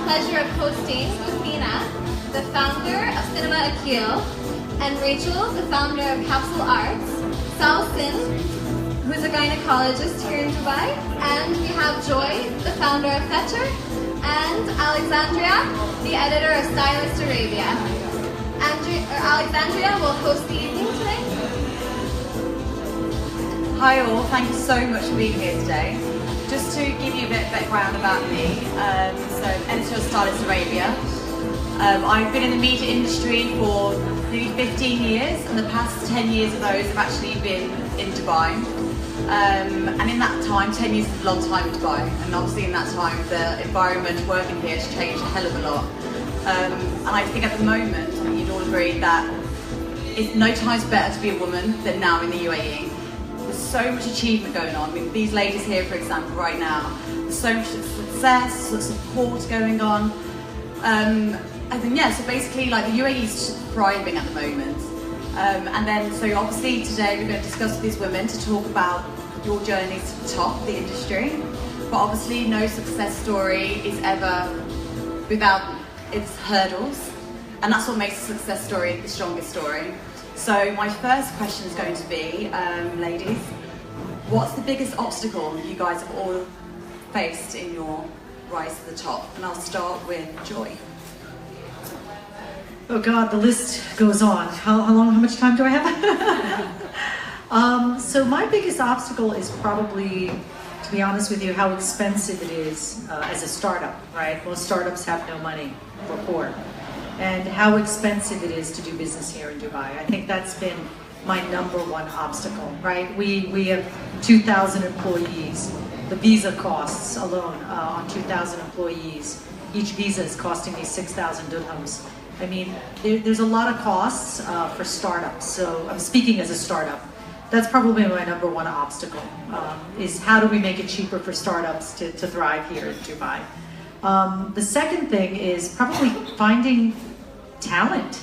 pleasure of hosting Butheina, the founder of Cinema Akil, and Rachael, the founder of Capsule Arts, Saossen, who's a gynecologist here in Dubai, and we have Joy, the founder of Fetchr, and Alexandria, the editor of Stylist Arabia. Alexandria will host the evening today. Hi all, thank you so much for being here today. Just to give you a bit of background about me, so editor of Stylist Arabia. I've been in the media industry for nearly 15 years, and the past 10 years of those have actually been in Dubai. And in that time, 10 years is a long time in Dubai, and obviously in that time the environment working here has changed a hell of a lot. And I think at the moment, I think you'd all agree that it's no time's better to be a woman than now in the UAE. There's so much achievement going on. I mean, these ladies here, for example, right now, there's so much success, support going on. I think, yeah, so basically like the UAE is thriving at the moment. And then, so obviously today we're going to discuss with these women to talk about your journeys to the top of the industry. But obviously no success story is ever without its hurdles. And that's what makes a success story the strongest story. So my first question is going to be, ladies, what's the biggest obstacle you guys have all faced in your rise to the top? And I'll start with Joy. Oh God, the list goes on. How much time do I have? So my biggest obstacle is probably, to be honest with you, how expensive it is as a startup, right? Most startups have no money, we're poor. And how expensive it is to do business here in Dubai. I think that's been my number one obstacle, right? We have 2,000 employees. The visa costs alone on 2,000 employees. Each visa is costing me 6,000 dirhams. I mean, there's a lot of costs for startups. So I'm speaking as a startup. That's probably my number one obstacle, is how do we make it cheaper for startups to thrive here in Dubai. The second thing is probably finding talent.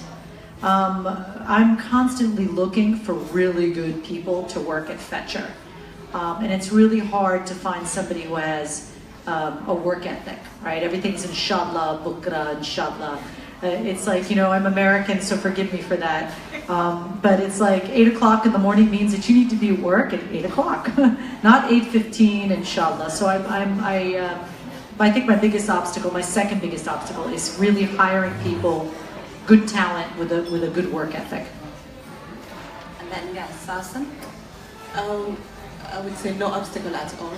I'm constantly looking for really good people to work at Fetchr. And it's really hard to find somebody who has a work ethic, right? Everything's inshallah, bukra, inshallah. It's like, you know, I'm American, so forgive me for that. But it's like 8 o'clock in the morning means that you need to be at work at 8 o'clock, not 8:15, inshallah. So I think my biggest obstacle, my second biggest obstacle, is really hiring people, good talent with a good work ethic. And then, yes, Saossen? I would say no obstacle at all.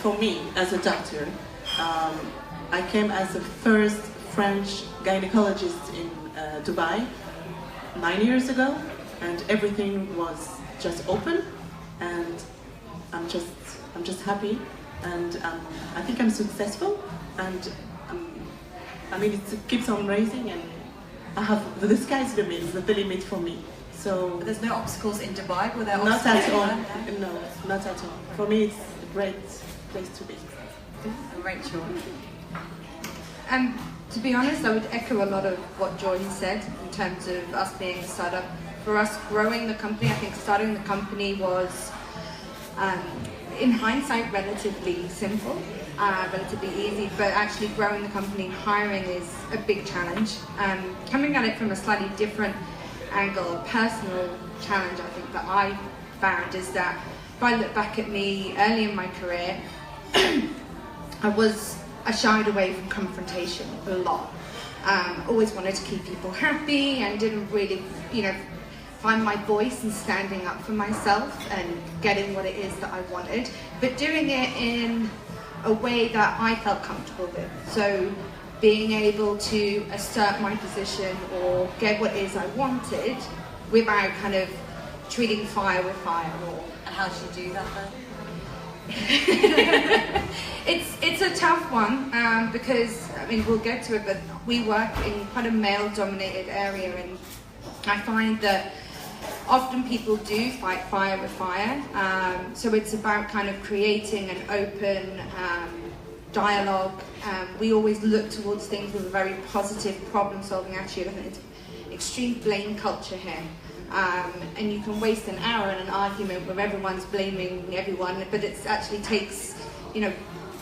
For me, as a doctor, I came as the first French gynecologist in Dubai 9 years ago, and everything was just open, and I'm just happy, and I think I'm successful, and I mean it keeps on raising, and I have the sky's the limit for me. So But there's no obstacles in Dubai, were there? not at all. No, not at all. For me, it's a great place to be. Rachel. To be honest, I would echo a lot of what Joy said in terms of us being a startup. For us, growing the company, I think starting the company was, in hindsight, relatively simple, relatively easy, but actually growing the company, hiring is a big challenge. Coming at it from a slightly different angle, a personal challenge I think that I found is that if I look back at me early in my career, I shied away from confrontation a lot. Always wanted to keep people happy and didn't really, find my voice and standing up for myself and getting what it is that I wanted, but doing it in a way that I felt comfortable with. So being able to assert my position or get what it is I wanted without kind of treating fire with fire. And how did you do that then? It's a tough one because, I mean, we'll get to it, but we work in quite a male-dominated area, and I find that often people do fight fire with fire. So it's about kind of creating an open dialogue. We always look towards things with a very positive problem-solving attitude. I think it's extreme blame culture here. And you can waste an hour in an argument where everyone's blaming everyone, but it actually takes,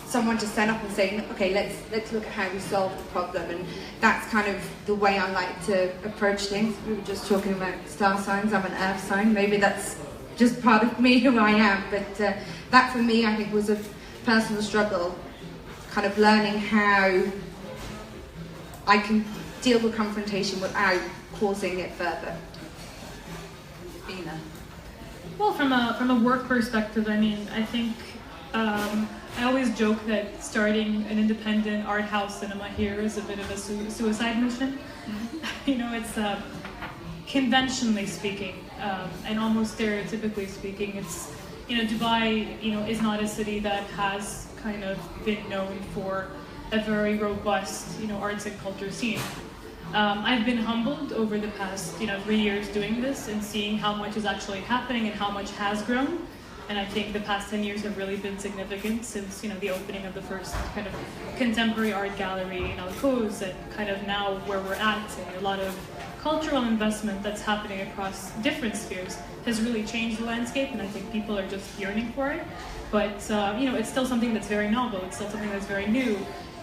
someone to stand up and say, okay, let's look at how we solve the problem. And that's kind of the way I like to approach things. We were just talking about star signs. I'm an earth sign. Maybe that's just part of me, who I am. But that for me, I think, was a personal struggle, kind of learning how I can deal with confrontation without causing it further. Butheina. Well, from a work perspective, I mean, I think I always joke that starting an independent art house cinema here is a bit of a suicide mission. You know, it's conventionally speaking, and almost stereotypically speaking, it's, you know, Dubai, you know, is not a city that has kind of been known for a very robust, you know, arts and culture scene. I've been humbled over the past, you know, 3 years doing this and seeing how much is actually happening and how much has grown. And I think the past 10 years have really been significant since, you know, the opening of the first kind of contemporary art gallery in Al-Quds, and kind of now where we're at, and a lot of cultural investment that's happening across different spheres has really changed the landscape, and I think people are just yearning for it. But, you know, it's still something that's very novel, it's still something that's very new.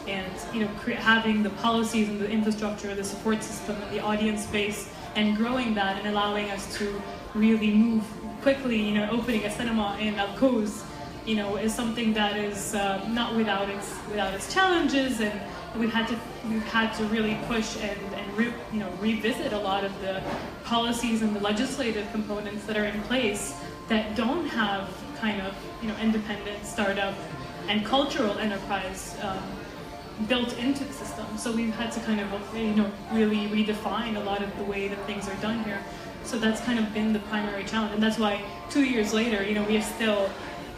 And, you know, having the policies and the infrastructure, the support system, and the audience base, and growing that and allowing us to really move quickly, you know, opening a cinema in Al-Quds, you know, is something that is not without its challenges, and we've had to really push and you know, revisit a lot of the policies and the legislative components that are in place that don't have kind of, you know, independent startup and cultural enterprise built into the system. So we've had to kind of, you know, really redefine a lot of the way that things are done here. So that's kind of been the primary challenge, and that's why 2 years later, you know, we are still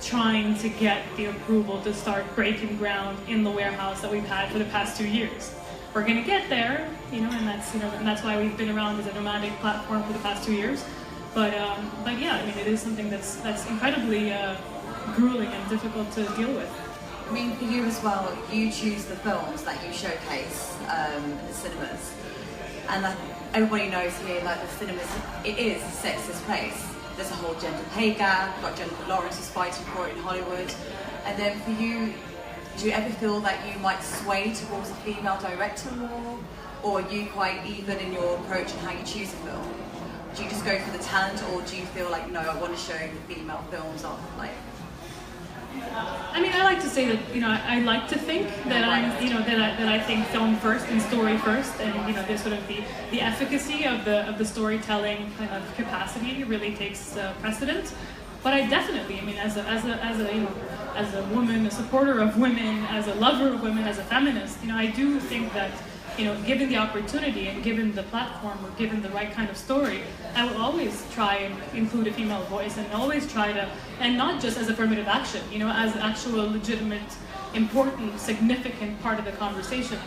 trying to get the approval to start breaking ground in the warehouse that we've had for the past 2 years. We're going to get there, you know, and that's why we've been around as a nomadic platform for the past 2 years. But yeah, I mean, it is something that's incredibly grueling and difficult to deal with. I mean, for you as well, you choose the films that you showcase in the cinemas, and everybody knows here, like, the cinemas, it is a sexist place. There's a whole gender pay gap. We've got Jennifer Lawrence who's fighting for it in Hollywood. And then for you, do you ever feel that you might sway towards a female director more, or are you quite even in your approach and how you choose a film? Do you just go for the talent, or do you feel like, no, I want to show the female films off, like? I mean, I like to say that, you know, I like to think that I'm, you know, that I think film first and story first, and, you know, there's sort of the efficacy of the storytelling kind of capacity really takes precedence. But I definitely, I mean, as a you know, as a woman, a supporter of women, as a lover of women, as a feminist, you know, I do think that, you know, given the opportunity and given the platform or given the right kind of story, I will always try and include a female voice, and always try to, and not just as affirmative action, you know, as actual legitimate, important, significant part of the conversation.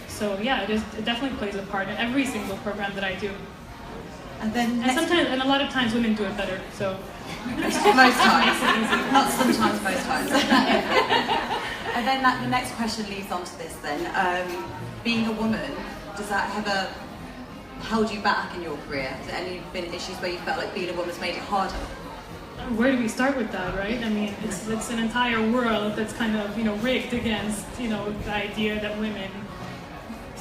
So yeah, it definitely plays a part in every single program that I do. And then and a lot of times women do it better, so. Most times. Not sometimes, most times. And then the next question leads on to this then. Being a woman, does that ever held you back in your career? Has there any been issues where you felt like being a woman's made it harder? Where do we start with that, right? I mean, it's an entire world that's kind of, you know, rigged against, you know, the idea that women,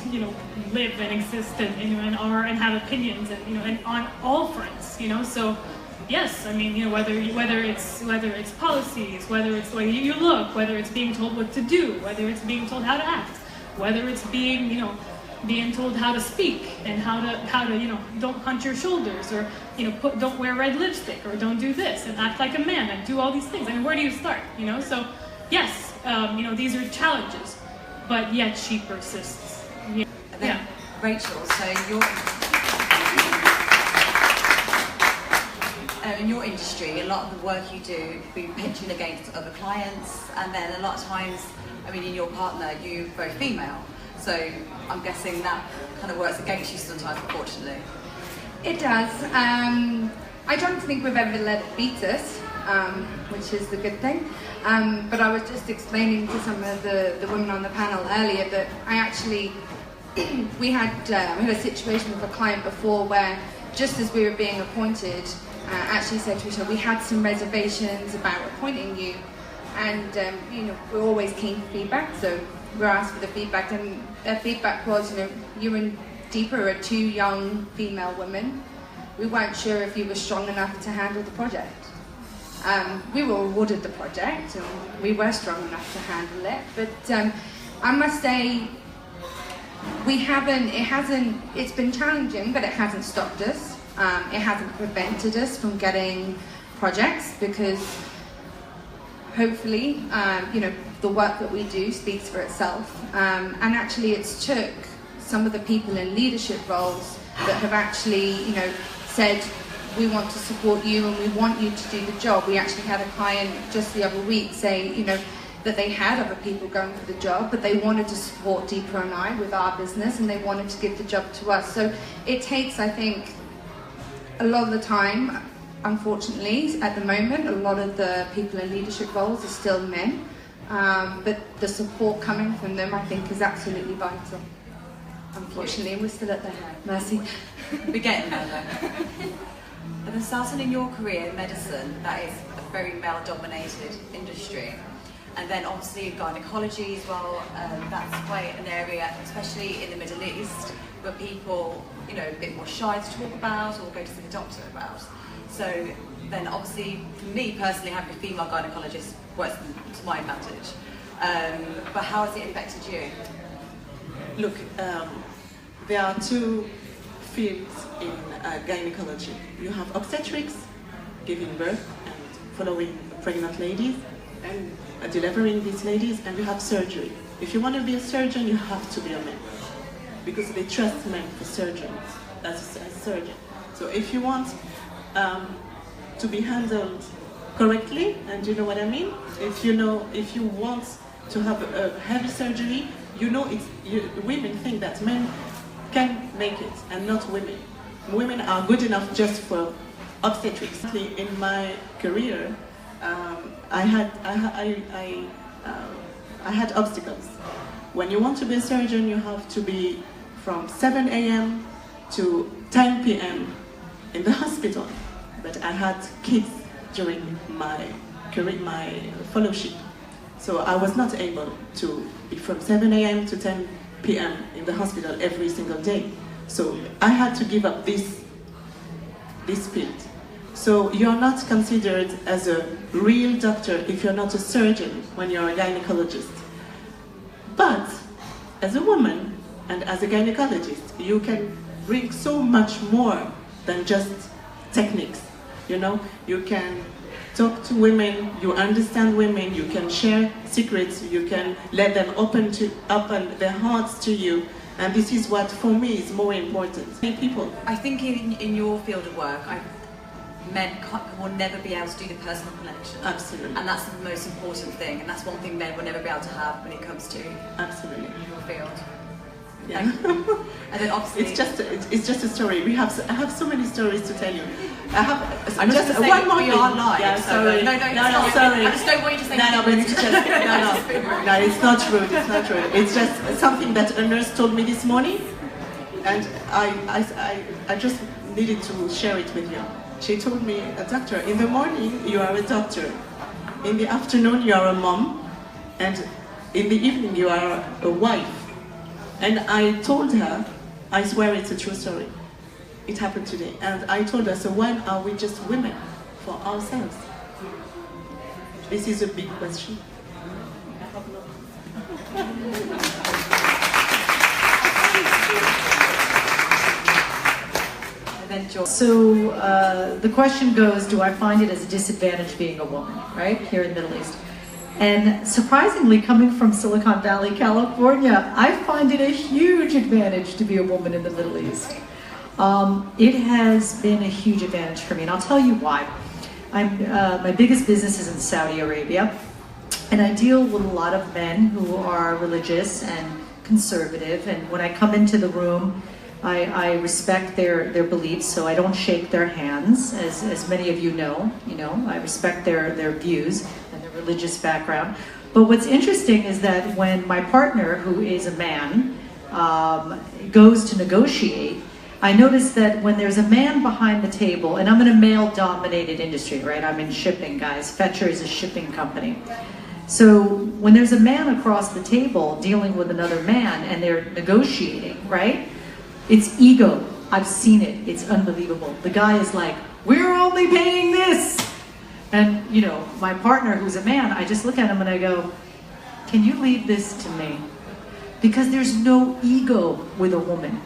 you know, live and exist and are and have opinions, and, you know, and on all fronts, you know. So yes, I mean, you know, whether it's policies, whether it's the way you look, whether it's being told what to do, whether it's being told how to act, whether it's being, you know, being told how to speak and how to, you know, don't hunch your shoulders, or, you know, don't wear red lipstick, or don't do this and act like a man and do all these things. I mean, where do you start, you know? So yes, you know, these are challenges, but yet she persists. Yeah. And then, yeah. Rachel, so in your industry, a lot of the work you do, you've been pitching against other clients, and then a lot of times, I mean, in your partner, you're both female, so I'm guessing that kind of works against you sometimes, unfortunately. It does. I don't think we've ever let it beat us, which is the good thing. But I was just explaining to some of the women on the panel earlier that I actually, we had a situation with a client before where, just as we were being appointed, actually said to each other, we had some reservations about appointing you, and you know, we're always keen for feedback, so we're asked for the feedback, and their feedback was, you know, you and Deepa are two young female women. We weren't sure if you were strong enough to handle the project. We were awarded the project, and we were strong enough to handle it, but I must say, it's been challenging, but it hasn't stopped us. It hasn't prevented us from getting projects, because hopefully, you know, the work that we do speaks for itself. And actually, it's took some of the people in leadership roles that have actually, you know, said, we want to support you and we want you to do the job. We actually had a client just the other week say, you know, that they had other people going for the job, but they wanted to support Deepa and I with our business, and they wanted to give the job to us. So it takes, I think, a lot of the time, unfortunately, at the moment, a lot of the people in leadership roles are still men, but the support coming from them, I think, is absolutely vital. Unfortunately, we're still at the head. Mercy. We're getting there though. And then starting in your career in medicine, that is a very male-dominated industry. And then obviously gynecology as well, that's quite an area, especially in the Middle East, where people, you know, a bit more shy to talk about or go to see the doctor about. So then obviously, for me personally, having a female gynecologist works to my advantage. But how has it affected you? Look, there are two fields in gynecology. You have obstetrics, giving birth and following pregnant ladies, and delivering these ladies, and you have surgery. If you want to be a surgeon, you have to be a man, because they trust men for surgeons as a surgeon. So if you want to be handled correctly, and you know what I mean, if you want to have a heavy surgery, you know women think that men can make it and not women. Women are good enough just for obstetrics. In my career, I had obstacles. When you want to be a surgeon, you have to be from 7 a.m. to 10 p.m. in the hospital. But I had kids during my career, my fellowship. So I was not able to be from 7 a.m. to 10 p.m. in the hospital every single day. So I had to give up this field. So you're not considered as a real doctor if you're not a surgeon when you're a gynecologist. But as a woman and as a gynecologist, you can bring so much more than just techniques. You know, you can talk to women, you understand women, you can share secrets, you can let them open their hearts to you. And this is what, for me, is more important. People. I think in your field of work, men will never be able to do the personal connection. Absolutely. And that's the most important thing, and that's one thing men will never be able to have when it comes to absolutely your field. Yeah. And then obviously it's just a story. I have so many stories to tell you. I'm just one more thing. We are live. Yeah, sorry. No, sorry. I just don't want you to say No, it's not true. It's not true. It's just something that a nurse told me this morning, and I just needed to share it with you. She told me, doctor, in the morning you are a doctor, in the afternoon you are a mom, and in the evening you are a wife. And I told her, I swear it's a true story. It happened today. And I told her, so when are we just women for ourselves? This is a big question. So the question goes, do I find it as a disadvantage being a woman, right, here in the Middle East? And surprisingly, coming from Silicon Valley, California, I find it a huge advantage to be a woman in the Middle East. It has been a huge advantage for me, and I'll tell you why. My biggest business is in Saudi Arabia, and I deal with a lot of men who are religious and conservative, and when I come into the room, I respect their beliefs, so I don't shake their hands, as many of you know. I respect their views and their religious background. But what's interesting is that when my partner, who is a man, goes to negotiate, I notice that when there's a man behind the table, and I'm in a male-dominated industry, right? I'm in shipping, guys. Fetchr is a shipping company. So when there's a man across the table dealing with another man and they're negotiating, right? It's ego. I've seen it. It's unbelievable. The guy is like, we're only paying this. And, you know, my partner who's a man, I just look at him and I go, can you leave this to me? Because there's no ego with a woman,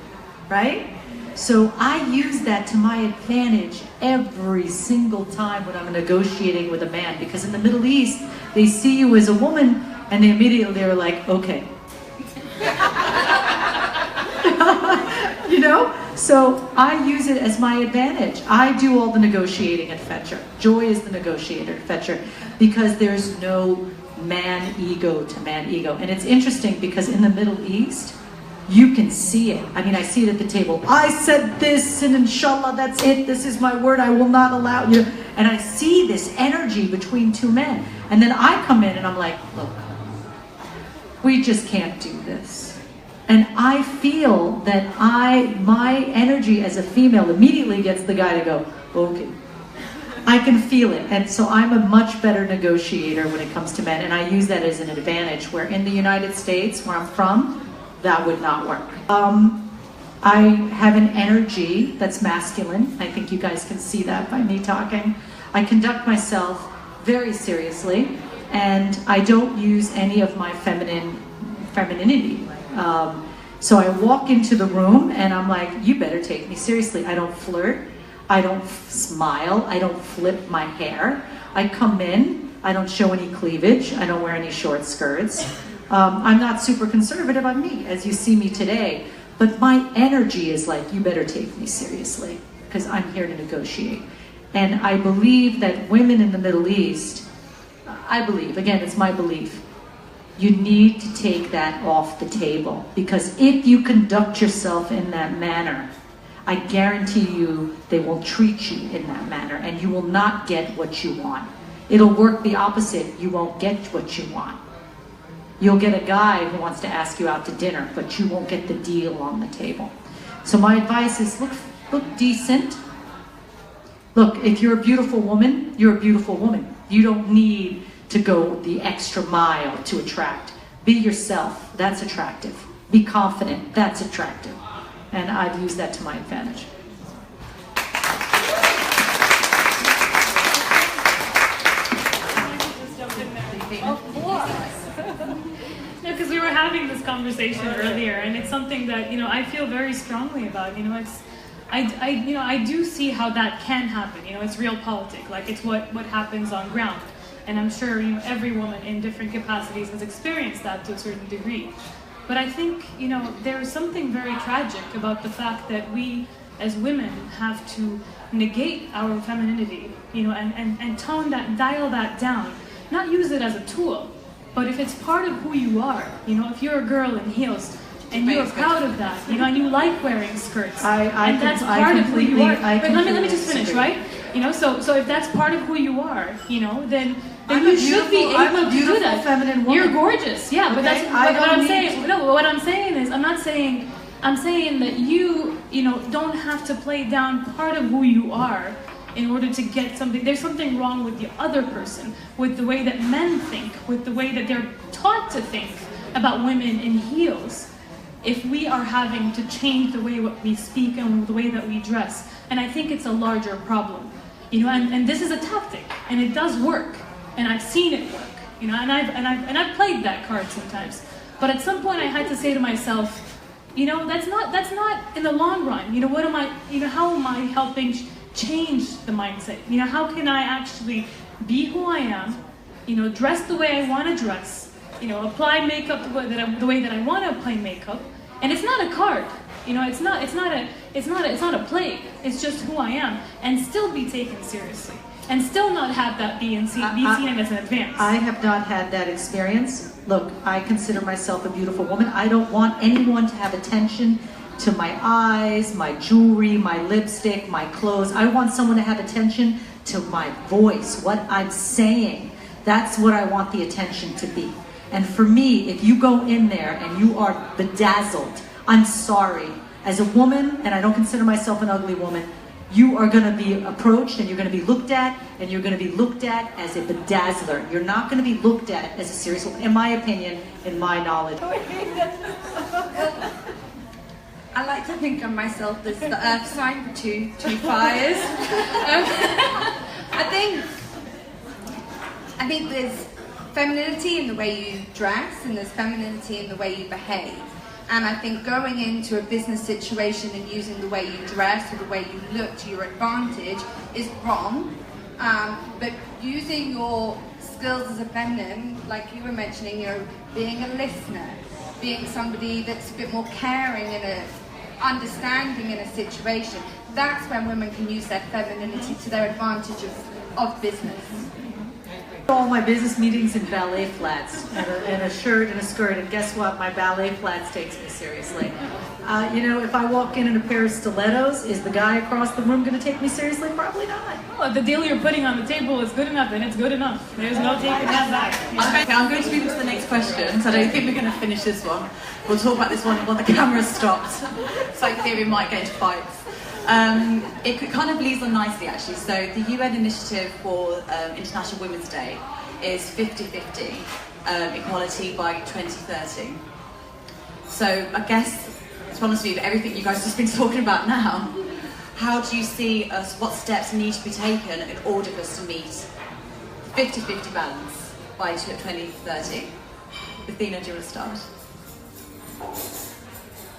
right? So I use that to my advantage every single time when I'm negotiating with a man, because in the Middle East, they see you as a woman and they immediately they're like, okay. You know? So I use it as my advantage. I do all the negotiating at Fetchr. Joy is the negotiator at Fetchr, because there's no man ego to man ego. And it's interesting because in the Middle East, you can see it. I mean, I see it at the table. I said this, and inshallah, that's it. This is my word. I will not allow you. And I see this energy between two men. And then I come in and I'm like, look, we just can't do this. And I feel that my energy as a female immediately gets the guy to go, okay. I can feel it. And so I'm a much better negotiator when it comes to men. And I use that as an advantage, where in the United States, where I'm from, that would not work. I have an energy that's masculine. I think you guys can see that by me talking. I conduct myself very seriously, and I don't use any of my femininity. So I walk into the room and I'm like, you better take me seriously. I don't flirt. I don't smile. I don't flip my hair. I come in. I don't show any cleavage. I don't wear any short skirts. I'm not super conservative. I'm me, as you see me today. But my energy is like, you better take me seriously, because I'm here to negotiate. And I believe that women in the Middle East, I believe, again, it's my belief, you need to take that off the table. Because if you conduct yourself in that manner, I guarantee you they will treat you in that manner, and you will not get what you want. It'll work the opposite. You won't get what you want. You'll get a guy who wants to ask you out to dinner, but you won't get the deal on the table. So my advice is look decent. Look, if you're a beautiful woman, you're a beautiful woman. You don't need to go the extra mile to attract. Be yourself. That's attractive. Be confident. That's attractive. And I've used that to my advantage. Because we were having this conversation earlier, and it's something that, you know, I feel very strongly about. You know, it's I do see how that can happen. You know, it's realpolitik. Like, it's what happens on ground. And I'm sure, you know, every woman in different capacities has experienced that to a certain degree. But I think, you know, there's something very tragic about the fact that we, as women, have to negate our femininity, you know, and tone that, dial that down. Not use it as a tool, but if it's part of who you are, you know, if you're a girl in heels, and you're proud of that, you know, and you like wearing skirts, and that's part of who you are. But let me just finish, right? You know, so if that's part of who you are, you know, then you should be able to do that. Feminine woman. You're gorgeous, yeah. But Okay, that's what I'm saying. No, what I'm saying is, I'm saying that you know, don't have to play down part of who you are in order to get something. There's something wrong with the other person, with the way that men think, with the way that they're taught to think about women in heels. If we are having to change the way we speak and the way that we dress, and I think it's a larger problem, you know. And this is a tactic, and it does work, and I've seen it work, you know. And I've played that card sometimes. But at some point, I had to say to myself, you know, that's not in the long run. You know, what am I? You know, how am I helping change the mindset? You know, how can I actually be who I am? You know, dress the way I want to dress. You know, apply makeup the way that I want to apply makeup, and it's not a card. You know, it's not a play. It's just who I am, and still be taken seriously, and still not have that be seen as an advance. I have not had that experience. Look, I consider myself a beautiful woman. I don't want anyone to have attention to my eyes, my jewelry, my lipstick, my clothes. I want someone to have attention to my voice, what I'm saying. That's what I want the attention to be. And for me, if you go in there and you are bedazzled, I'm sorry. As a woman, and I don't consider myself an ugly woman, you are going to be approached and you're going to be looked at, and you're going to be looked at as a bedazzler. You're not going to be looked at as a serious woman, in my opinion, in my knowledge. I like to think of myself as the earth sign for two fires. I think there's femininity in the way you dress, and there's femininity in the way you behave. And I think going into a business situation and using the way you dress or the way you look to your advantage is wrong. But using your skills as a feminine, like you were mentioning, being a listener, being somebody that's a bit more caring and understanding in a situation, that's when women can use their femininity to their advantage of business. All my business meetings in ballet flats and a shirt and a skirt, and guess what? My ballet flats takes me seriously. If I walk in a pair of stilettos, is the guy across the room going to take me seriously? Probably not. Well, the deal you're putting on the table is good enough, and it's good enough. There's no taking that back. Okay, I'm going to move to the next question, so I don't think we're going to finish this one. We'll talk about this one when the camera's stopped. So theory might get into fights. It kind of leads on nicely, actually. So the UN initiative for International Women's Day is 50-50 equality by 2030. So I guess, to be honest with you, everything you guys have just been talking about now, how do you see what steps need to be taken in order for us to meet 50-50 balance by 2030? Butheina, do you want to start?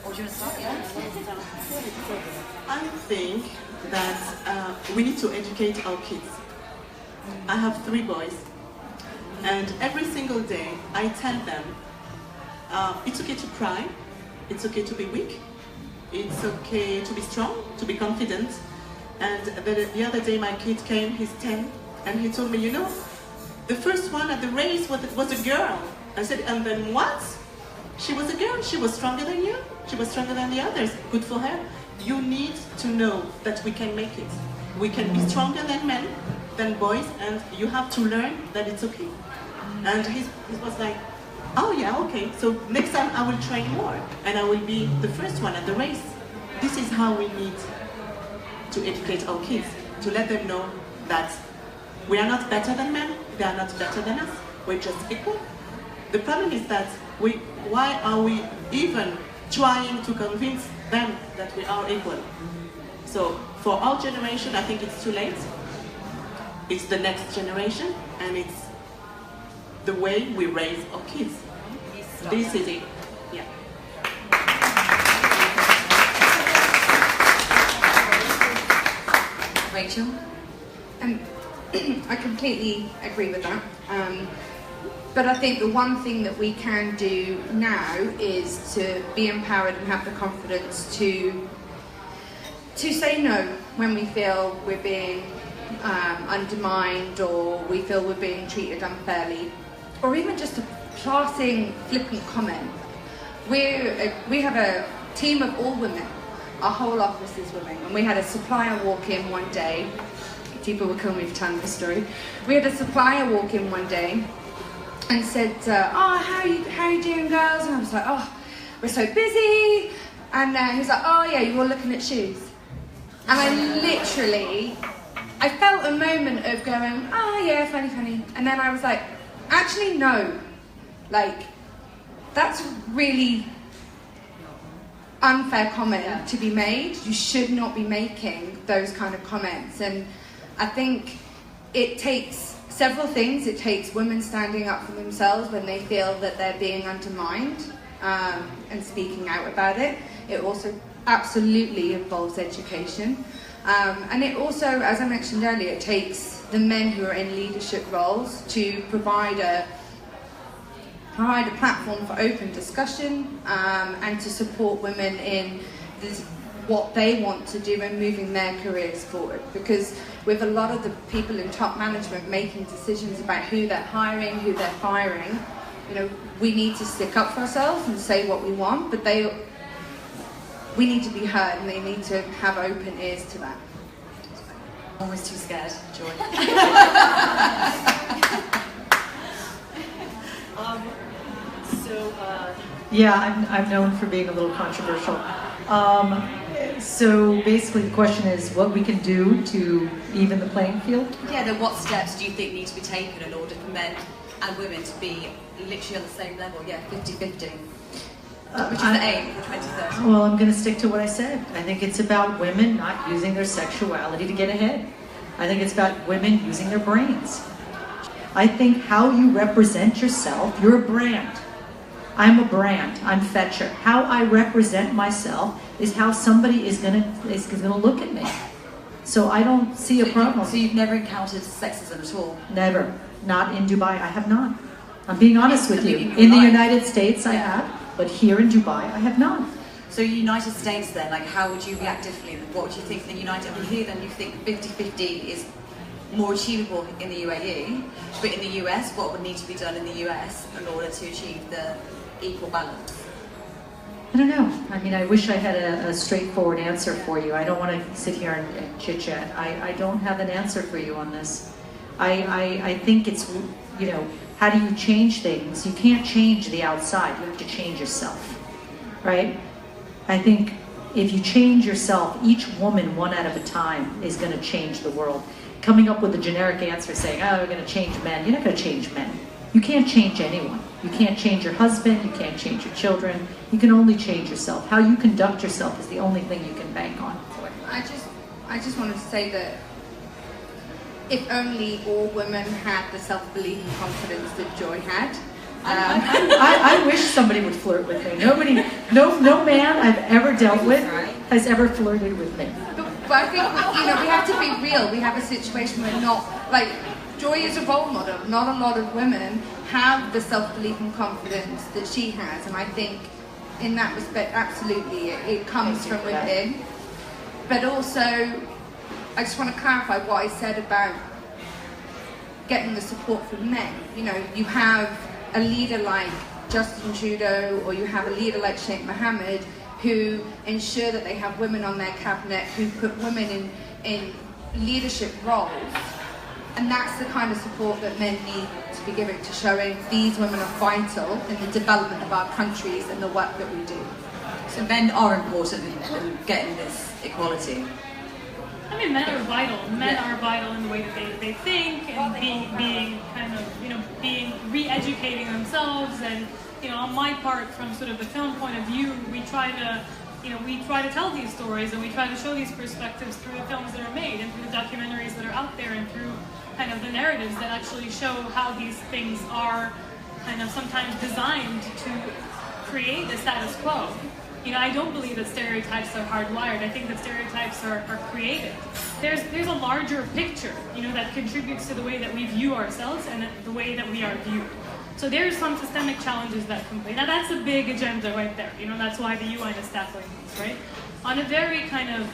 Or do you want to start? Yeah. I think that we need to educate our kids. I have 3 boys, and every single day I tell them it's okay to cry, it's okay to be weak, it's okay to be strong, to be confident. And the other day my kid came, he's 10, and he told me, the first one at the race was a girl. I said, and then what? She was a girl, she was stronger than you, she was stronger than the others, good for her. You need to know that we can make it. We can be stronger than men, than boys, and you have to learn that it's okay. And he was like, oh yeah, okay, so next time I will train more, and I will be the first one at the race. This is how we need to educate our kids, to let them know that we are not better than men, they are not better than us, we're just equal. The problem is that why are we even trying to convince them that we are equal? So for our generation, I think it's too late. It's the next generation, and it's the way we raise our kids. This is it. Yeah. Rachel? I completely agree with that. But I think the one thing that we can do now is to be empowered and have the confidence to say no when we feel we're being undermined, or we feel we're being treated unfairly, or even just a passing flippant comment. We have a team of all women. Our whole office is women, and we had a supplier walk in one day. People will kill me for telling this story. We had a supplier walk in one day and said, how are you doing, girls? And I was like, oh, we're so busy. And he was like, oh yeah, you're all looking at shoes. And I felt a moment of going, oh yeah, funny. And then I was like, actually no. Like, that's really unfair comment to be made. You should not be making those kind of comments. And I think it takes several things. It takes women standing up for themselves when they feel that they're being undermined, and speaking out about it. It also absolutely involves education. And it also, as I mentioned earlier, it takes the men who are in leadership roles to provide a platform for open discussion, and to support women in what they want to do and moving their careers forward. Because with a lot of the people in top management making decisions about who they're hiring, who they're firing, we need to stick up for ourselves and say what we want, but we need to be heard, and they need to have open ears to that. Always too scared, Joy. Yeah, I'm known for being a little controversial. So basically the question is what we can do to even the playing field? Yeah, then what steps do you think need to be taken in order for men and women to be literally on the same level? Yeah, 50-50. Which is the aim for 2030. Well, I'm going to stick to what I said. I think it's about women not using their sexuality to get ahead. I think it's about women using their brains. I think how you represent yourself, you're a brand. I'm a brand. I'm Fetchr. How I represent myself is how somebody is gonna look at me. So I don't see a problem. So you've never encountered sexism at all? Never. Not in Dubai. I have not. I'm being honest with you. In the United States, I have, but here in Dubai, I have not. So United States then, like how would you react differently? What would you think in the United States? Here then you think 50-50 is more achievable in the UAE, but in the US, what would need to be done in the US in order to achieve the equal balance? I don't know. I mean, I wish I had a straightforward answer for you. I don't want to sit here and chit-chat. I don't have an answer for you on this. I think it's, you know, how do you change things? You can't change the outside. You have to change yourself, right? I think if you change yourself, each woman one at a time is going to change the world. Coming up with a generic answer saying, oh, we're going to change men. You're not going to change men. You can't change anyone. You can't change your husband. You can't change your children. You can only change yourself. How you conduct yourself is the only thing you can bank on. I just want to say that if only all women had the self-belief and confidence that Joy had. I wish somebody would flirt with me. No man I've ever dealt with has ever flirted with me. But I think, you know, we have to be real. We have a situation where Joy is a role model. Not a lot of women have the self-belief and confidence that she has, and I think in that respect, absolutely, it comes from within. But also, I just want to clarify what I said about getting the support from men. You know, you have a leader like Justin Trudeau, or you have a leader like Sheikh Mohammed, who ensure that they have women on their cabinet, who put women in leadership roles. And that's the kind of support that men need to be giving, to showing these women are vital in the development of our countries and the work that we do. So men are important in getting this equality. I mean, men are vital. Men are vital in the way that they think, and being kind of, you know, being re-educating themselves. And, you know, on my part, from sort of the film point of view, we try to tell these stories, and we try to show these perspectives through the films that are made, and through the documentaries that are out there, and through kind of the narratives that actually show how these things are kind of sometimes designed to create the status quo. You know, I don't believe that stereotypes are hardwired. I think that stereotypes are created. There's a larger picture, you know, that contributes to the way that we view ourselves and the way that we are viewed. So there's some systemic challenges that can play. Now that's a big agenda right there. You know, that's why the UN is tackling these, right? On a very kind of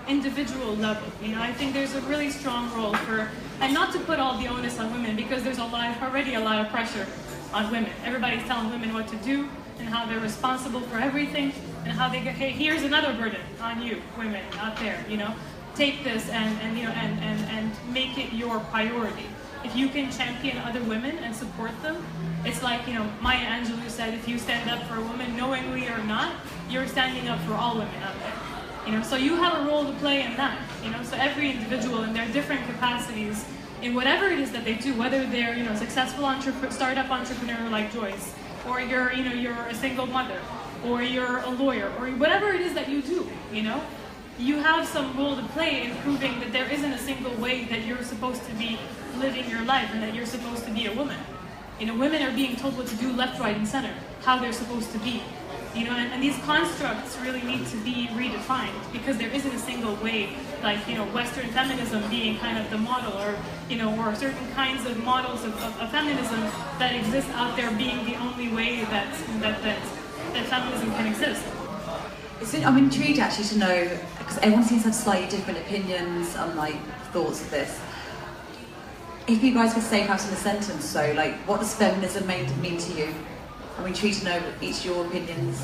individual level, you know, I think there's a really strong role for, and not to put all the onus on women, because there's already a lot of pressure on women. Everybody's telling women what to do, and how they're responsible for everything, and how they get, hey, here's another burden on you, women out there, you know, take this and you know, and make it your priority. If you can champion other women and support them, it's like, you know, Maya Angelou said, if you stand up for a woman knowingly or not, you're standing up for all women out there. You know, so you have a role to play in that, you know, so every individual in their different capacities in whatever it is that they do, whether they're, you know, successful startup entrepreneur like Joyce, or you're a single mother, or you're a lawyer, or whatever it is that you do, you know, you have some role to play in proving that there isn't a single way that you're supposed to be living your life, and that you're supposed to be a woman. You know, women are being told what to do left, right, and center, how they're supposed to be. You know, and these constructs really need to be redefined, because there isn't a single way, like, you know, Western feminism being kind of the model, or, you know, or certain kinds of models of feminism that exist out there being the only way that feminism can exist. I'm intrigued actually to know, because everyone seems to have slightly different opinions and like thoughts of this. If you guys could say perhaps in a sentence, so like, what does feminism mean to you? I'm intrigued to know each of your opinions,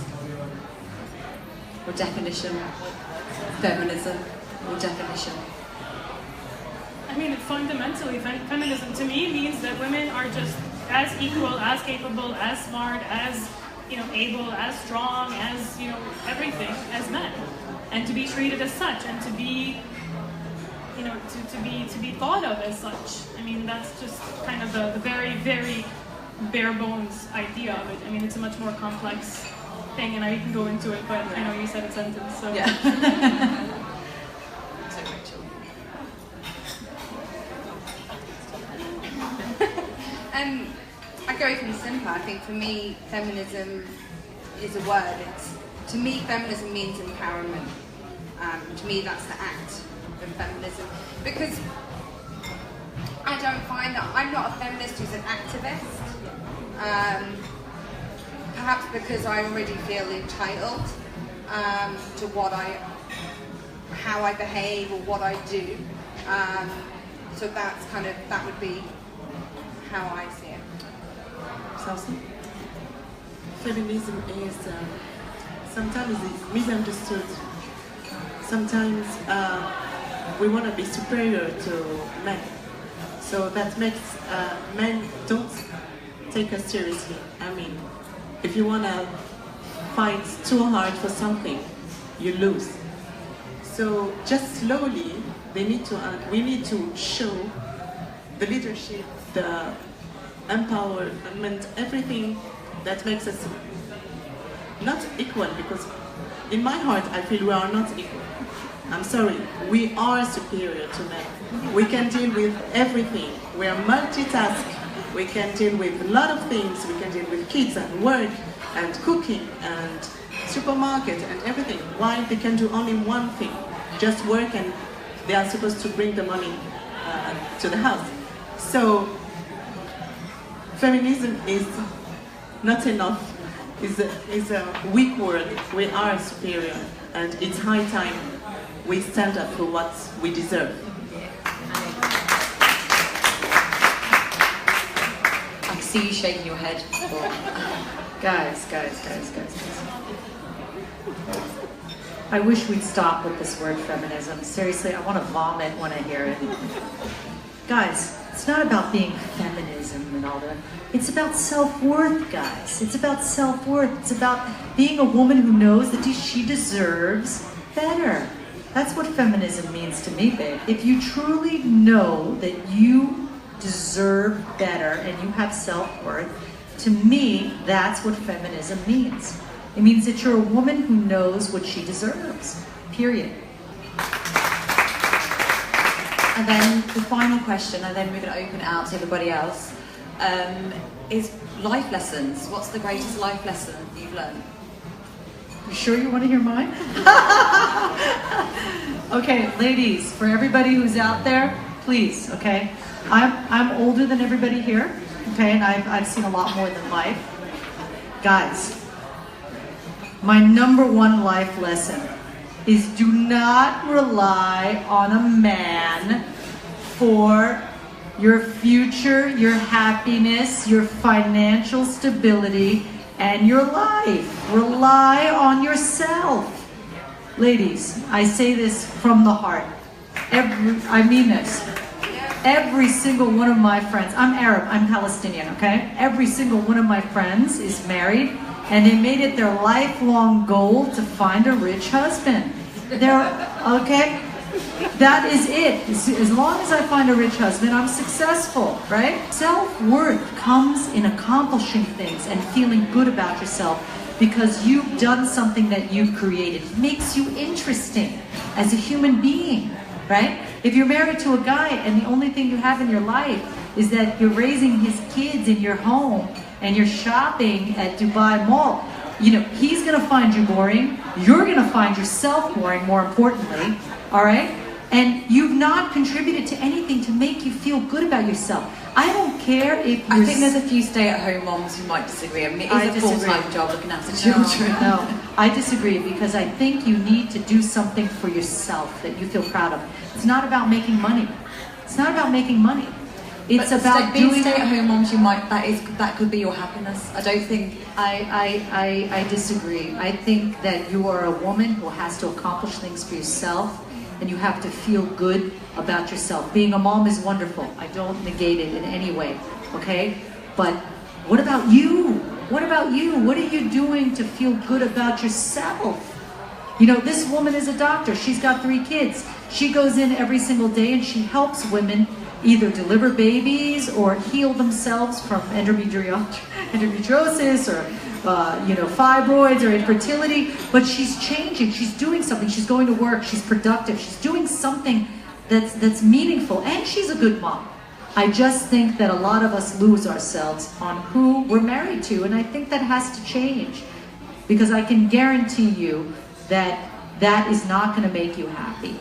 or definition, feminism, or definition. I mean, fundamentally, feminism to me means that women are just as equal, as capable, as smart, as, able, as strong, as, everything as men, and to be treated as such, and to be, to be thought of as such. I mean, that's just kind of the very, very bare bones idea of it. I mean, it's a much more complex thing, and I can go into it, but I know you said a sentence, so. Yeah. So, Rachel. I go from simple. I think for me, feminism is a word. To me, feminism means empowerment. To me, that's the act of feminism. Because I don't find that I'm not a feminist who's an activist. Perhaps because I already feel entitled to how I behave or what I do. So that would be how I see it. Saossen? Feminism is sometimes it's misunderstood. Sometimes we want to be superior to men, so that makes men don't take us seriously. I mean, if you want to fight too hard for something, you lose. So just slowly, we need to show the leadership, the empowerment, everything that makes us not equal, because in my heart I feel we are not equal. I'm sorry, we are superior to men. We can deal with everything. We are multitask. We can deal with a lot of things. We can deal with kids and work and cooking and supermarket and everything. Why they can do only one thing, just work, and they are supposed to bring the money to the house. So feminism is not enough. Is a weak word. We are superior, and it's high time we stand up for what we deserve. I can see you shaking your head. Guys. I wish we'd stop with this word feminism. Seriously, I want to vomit when I hear it. Guys, it's not about being feminism and all that. It's about self-worth, guys. It's about self-worth. It's about being a woman who knows that she deserves better. That's what feminism means to me, babe. If you truly know that you deserve better and you have self-worth, to me, that's what feminism means. It means that you're a woman who knows what she deserves, period. And then the final question, and then we're going to open it out to everybody else, is life lessons. What's the greatest life lesson you've learned? You sure you want to hear mine? Okay, ladies, for everybody who's out there, please, okay? I'm older than everybody here, okay, and I've seen a lot more than life. Guys, my number one life lesson is do not rely on a man for your future, your happiness, your financial stability, and your life. Rely on yourself. Ladies, I say this from the heart. I mean this. Every single one of my friends, I'm Arab, I'm Palestinian, okay? Every single one of my friends is married, and they made it their lifelong goal to find a rich husband. Okay? That is it. As long as I find a rich husband, I'm successful, right? Self-worth comes in accomplishing things and feeling good about yourself because you've done something that you've created. It makes you interesting as a human being, right? If you're married to a guy and the only thing you have in your life is that you're raising his kids in your home and you're shopping at Dubai Mall, you know, he's gonna find you boring. You're gonna find yourself boring, more importantly, all right? And you've not contributed to anything to make you feel good about yourself. I don't care if you're... I think there's a few stay-at-home moms who might disagree. I mean, it is a full-time job looking after children. No, I disagree because I think you need to do something for yourself that you feel proud of. It's not about making money. It's not about making money. It's about being doing... stay-at-home moms, that could be your happiness. I don't think... I disagree. I think that you are a woman who has to accomplish things for yourself, and you have to feel good about yourself. Being a mom is wonderful. I don't negate it in any way, okay? But what about you? What about you? What are you doing to feel good about yourself? You know, this woman is a doctor. She's got 3 kids. She goes in every single day and she helps women either deliver babies or heal themselves from endometriosis or fibroids or infertility. But she's changing. She's doing something. She's going to work. She's productive. She's doing something that's meaningful. And she's a good mom. I just think that a lot of us lose ourselves on who we're married to, and I think that has to change, because I can guarantee you that is not going to make you happy.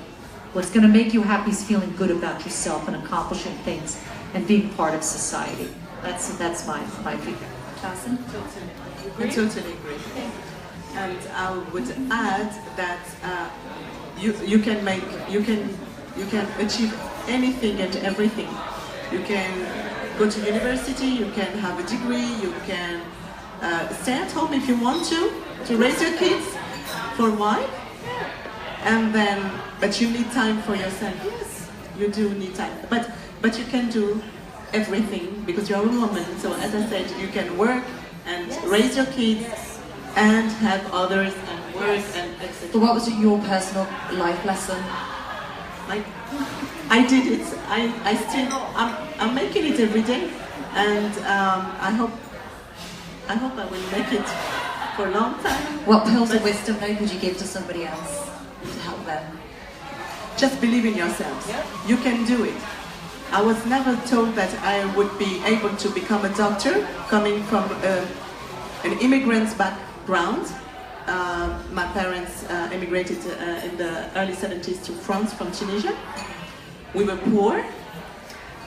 What's going to make you happy is feeling good about yourself and accomplishing things and being part of society. That's my feeling. Saossen? I totally agree. And I would add that you can achieve anything and everything. You can go to university, you can have a degree, you can stay at home if you want to raise your kids. For why? And then, but you need time for yourself. Yes, you do need time. But you can do everything because you're a woman. So as I said, you can work and raise your kids and help others and work and etc. But what was your personal life lesson? I did it. I'm making it every day, and I hope I will make it for a long time. What pearls of wisdom would you give to somebody else to help them? Just believe in yourselves. You can do it. I was never told that I would be able to become a doctor coming from an immigrant's background. My parents immigrated in the early 70s to France from Tunisia. We were poor,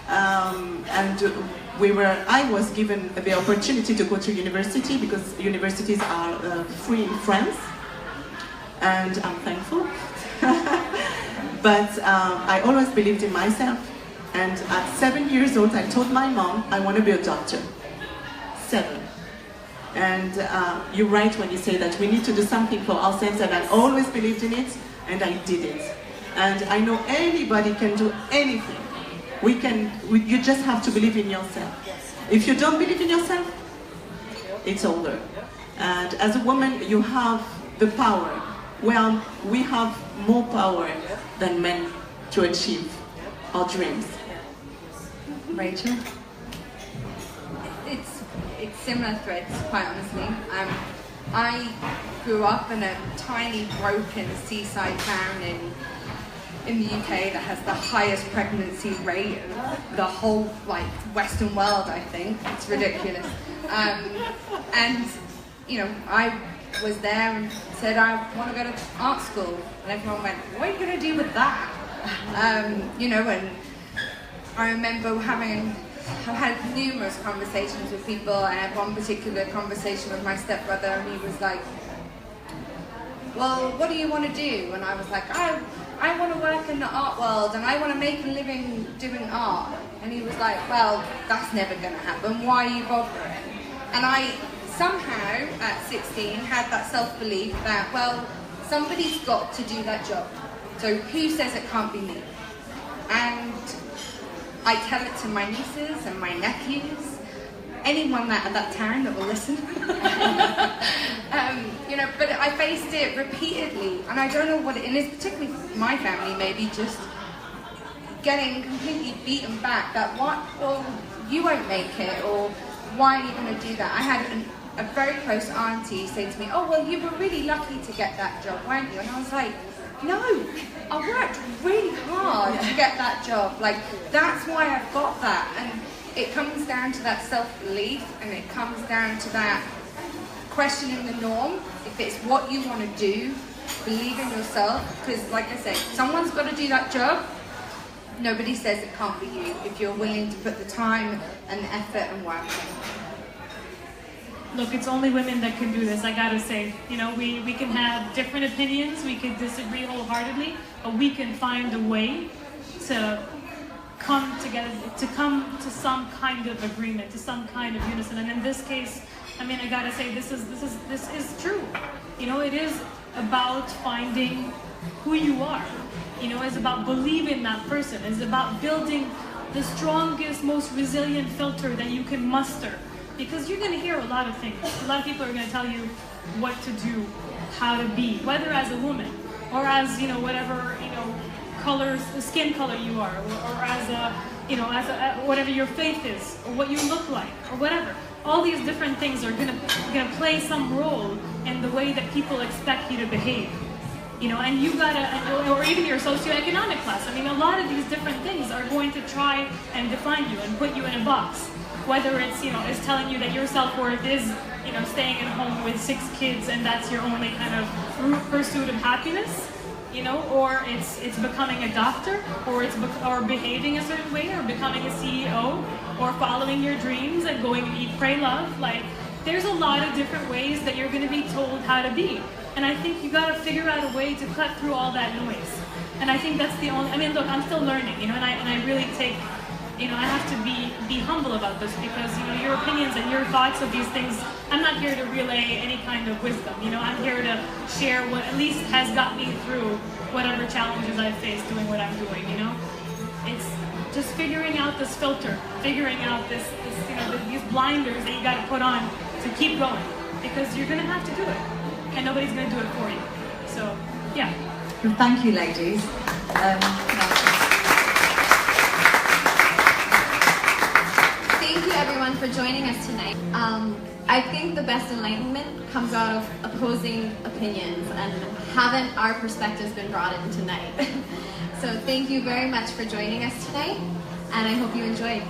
and I was given the opportunity to go to university because universities are free in France, and I'm thankful. But I always believed in myself, and at 7 years old I told my mom I want to be a doctor. 7. And you're right when you say that we need to do something for ourselves, and I always believed in it, and I did it. And I know anybody can do anything. You just have to believe in yourself. If you don't believe in yourself, it's over. And as a woman, you have the power. Well, we have more power than men to achieve our dreams. Rachel? It's similar threads, quite honestly. I grew up in a tiny, broken seaside town in the UK that has the highest pregnancy rate of the whole Western world. I think it's ridiculous. And I was there and said I want to go to art school, and everyone went, "What are you going to do with that?" And I remember I've had numerous conversations with people. I had one particular conversation with my stepbrother, and he was like, "Well, what do you want to do?" And I was like, I want to work in the art world, and I want to make a living doing art. And he was like, "Well, that's never going to happen. Why are you bothering?" And I somehow, at 16, had that self-belief that, well, somebody's got to do that job. So who says it can't be me? And I tell it to my nieces and my nephews, anyone at that town that will listen. But I faced it repeatedly, and I don't know what it is, particularly my family, maybe just getting completely beaten back that you won't make it, or why are you going to do that? I had a very close auntie say to me, "Oh, well, you were really lucky to get that job, weren't you?" And I was like, "No, I worked really hard to get that job. That's why I've got that." And it comes down to that self-belief, and it comes down to that questioning the norm. If it's what you want to do, believe in yourself, because like I say, someone's got to do that job. Nobody says it can't be you if you're willing to put the time and the effort and work in. Look, it's only women that can do this, I gotta say. We can have different opinions, we could disagree wholeheartedly, but we can find a way to come together, to come to some kind of agreement, to some kind of unison. And in this case, I gotta say, this is true. It is about finding who you are. It's about believing that person. It's about building the strongest, most resilient filter that you can muster because you're going to hear a lot of things. A lot of people are going to tell you what to do, how to be, whether as a woman or as, you know, whatever, you know, skin color you are, or as a, you know, as a, whatever your faith is, or what you look like, or whatever. All these different things are gonna play some role in the way that people expect you to behave. You know, and you gotta, or even your socioeconomic class. I mean, a lot of these different things are going to try and define you and put you in a box. Whether it's, you know, is telling you that your self-worth is, you know, staying at home with 6 kids and that's your only kind of pursuit of happiness, you know, or it's becoming a doctor, or or behaving a certain way, or becoming a CEO, or following your dreams and going and eat, pray, love. Like, there's a lot of different ways that you're going to be told how to be. And I think you got to figure out a way to cut through all that noise. And I think that's the only, I mean, look, I'm still learning, you know, and I really take, you know, I have to be humble about this, because, you know, your opinions and your thoughts of these things, I'm not here to relay any kind of wisdom, you know, I'm here to share what at least has got me through whatever challenges I've faced doing what I'm doing, you know. It's just figuring out this filter, figuring out this you know, these blinders that you got to put on to keep going, because you're going to have to do it, and nobody's going to do it for you. So, yeah. Well, thank you, ladies. Thank you, everyone, for joining us tonight. I think the best enlightenment comes out of opposing opinions, and haven't our perspectives been brought in tonight. So thank you very much for joining us tonight, and I hope you enjoyed.